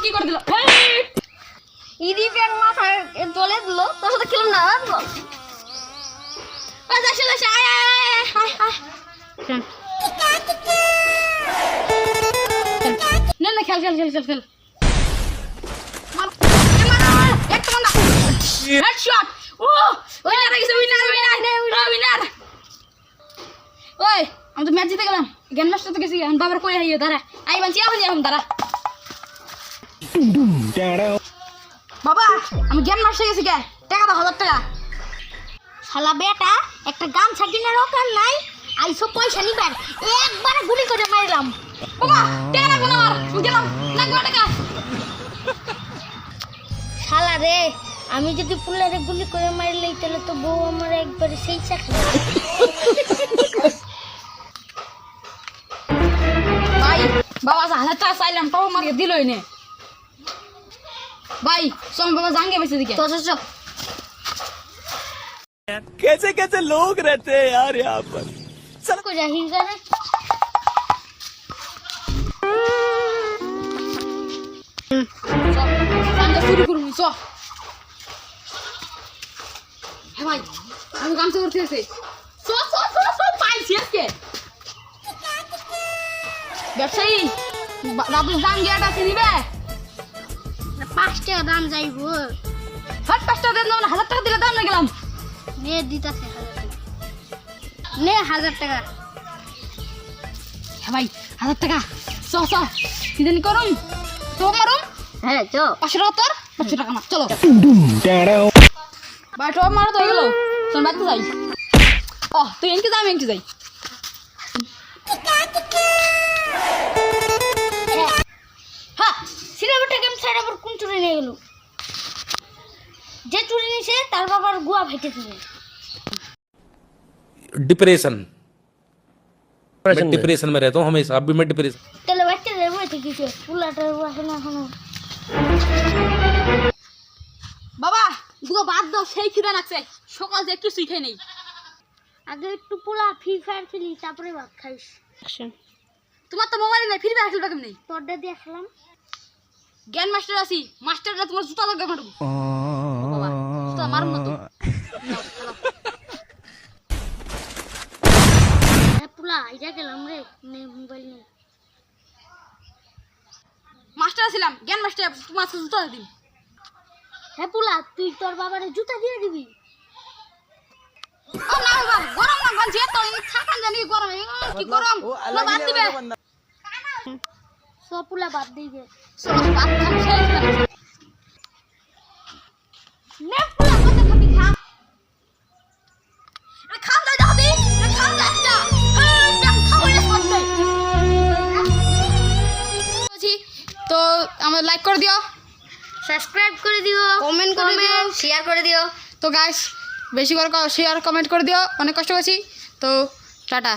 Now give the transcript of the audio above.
কি করে দিল ইদি পেন মাথায় দলে দিল তোর সাথে খেলুম না না না খেল খেল খেল খেল খেল হেডশট ও উইনার হয়ে গেছে উইনার উইনার উইনার ওই আমি তো ম্যাচ জিতে গেলাম গেম নষ্ট তো গেছি আমি বাবার কই আইও দাঁড়া আই বানছি এখন দাঁড়া বাবা আমি গেম নষ্ট গেছি কে টাকা দাও 1000 টাকা শালা বেটা একটা গামছা কিনার দরকার নাই আইসো পয়সা নিবেন একবারে গুলি করে মারলাম বাবা টাকা কোন আমার গেলাম লাগবে টাকা শালা রে আমি যদি পুলারে গুলি করে মারলেই তাহলে তো বউ আমার একবারে সেই চাকরি ভাই বাবা 1000 টাকা চাইলাম তাও মারিয়ে দিলই না भाई सोम बाबा जाएंगे वैसे दिखे तो चल कैसे कैसे लोग रहते हैं यार यहाँ पर को जाही करे संग शुरू करूँ सो है भाई हम काम से करते हैं सो सो सो सो पाइल सीएस के ব্যবসায়ী রাবু জান গিয়াটা চিনিবে 5 টাকা দাম যাইবো হাট 5 টাকা দেন না 1000 টাকা দিলে দাম না গেলাম নে দিতাছে 1000 টাকা নে 1000 টাকা হ্যাঁ ভাই 1000 টাকা সো সো কি জানি করুম তো মারুম হ্যাঁ চো 500 টাকা তোর 500 টাকা না চলো ভাই তো মারো তো গেল চল বাদ যাই ও তুই এনকে যাই হ্যাঁ সিনেমাটা গেম ছাড়া আবার কোন চুরি নিয়ে গেল যে চুরি নিছে তার বাবার গুয়া ভাইতে দিবে डिप्रेशन में रहता हूँ हमेशा अभी मैं डिप्रेशन তাহলে বাচ্চা যাবো ঠিক আছে পুলাটা আসে না এখনো বাবা দুটো বাদ দাও সেই খিদা লাগছে সকাল থেকে কিছুই খাই নেই আগে একটু পোলা ফ্রি ফায়ার খেলি তারপরে ভাত খাইস তোমার তো মোবাইল নাই ফ্রি ফায়ার খেলবা কেমনি তোরটা দিয়ে খেলাম জ্ঞান মাস্টার আছি মাস্টাররা তোমার জুতা লাগবে মারবো বাবা জুতা মারুম না তো পোলা এটা গেলাম রে নে মোবাইল নে মাস্টার ছিলাম জ্ঞান মাস্টার তোমার জুতা দিন হ্যাঁ পোলা তুই তোর বাবারে জুতা দিয়ে দিবি ও না বাবা গরম না গঞ্জি তো থাকান জানি গরম কি গরম না বাদ দিবে সব পোলা বাদ দিবে চলো বাদ খাম সেই নে পোলা কত খাবি খা খাম দাই দাদি খাম দাইটা তো আমাদের লাইক করে দিও সাবস্ক্রাইব করে দিও কমেন্ট করে দিও শেয়ার করে দিও তো গাইস বেশি করে শেয়ার কমেন্ট করে দিও অনেক কষ্ট করছি তো টাটা